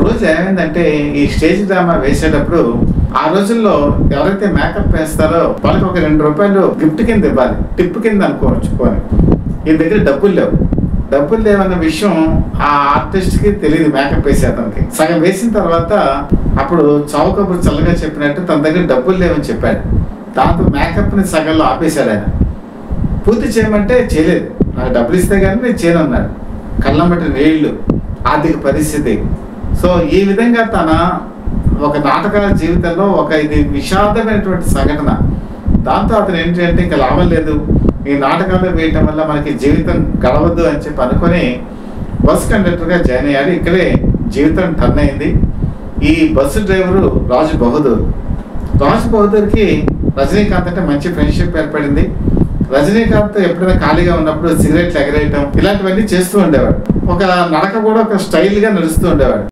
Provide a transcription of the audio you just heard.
రోజు ఏమైందంటే ఈ స్టేజ్ డ్రామా వేసేటప్పుడు ఆ రోజుల్లో ఎవరైతే మేకప్ వేస్తారో వాళ్ళకి ఒక ₹2 గిఫ్ట్ కింద ఇవ్వాలి, టిప్ కింద అనుకోవచ్చు. పోనీ ఈ దగ్గర డబ్బులు లేవన్న విషయం ఆ ఆర్టిస్ట్ కి తెలియదు. మేకప్ వేసే అతనికి సగం వేసిన తర్వాత అప్పుడు చావు కబురు చల్లగా చెప్పినట్టు తన దగ్గర డబ్బులు లేవని చెప్పాడు. దాంతో మేకప్ ని సగంలో ఆపేశాడు. ఆయన పూర్తి చేయమంటే చేయలేదు. నాకు డబ్బులు ఇస్తే కానీ నేను చేయను అన్నాడు. కళ్ళంబట్టి నీళ్లు, ఆర్థిక పరిస్థితి. సో ఈ విధంగా తన ఒక నాటకాల జీవితంలో ఒక ఇది విషాదమైనటువంటి సంఘటన. దాంతో అతను ఏంటంటే ఇంకా లాభం లేదు, ఈ నాటకాలు వేయటం వల్ల మనకి జీవితం గడవద్దు అని చెప్పి అనుకుని బస్ కండక్టర్గా జాయిన్ అయ్యాడు. ఇక్కడే జీవితం టర్న్ అయింది. ఈ బస్సు డ్రైవరు రాజ్ బహదూర్కి రజనీకాంత్ అంటే మంచి ఫ్రెండ్షిప్ ఏర్పడింది. రజనీకాంత్ ఎప్పుడైనా ఖాళీగా ఉన్నప్పుడు సిగరెట్లు ఎగరేయటం ఇలాంటివన్నీ చేస్తూ ఉండేవాడు. ఒక నడక కూడా ఒక స్టైల్గా నడుస్తూ ఉండేవాడు.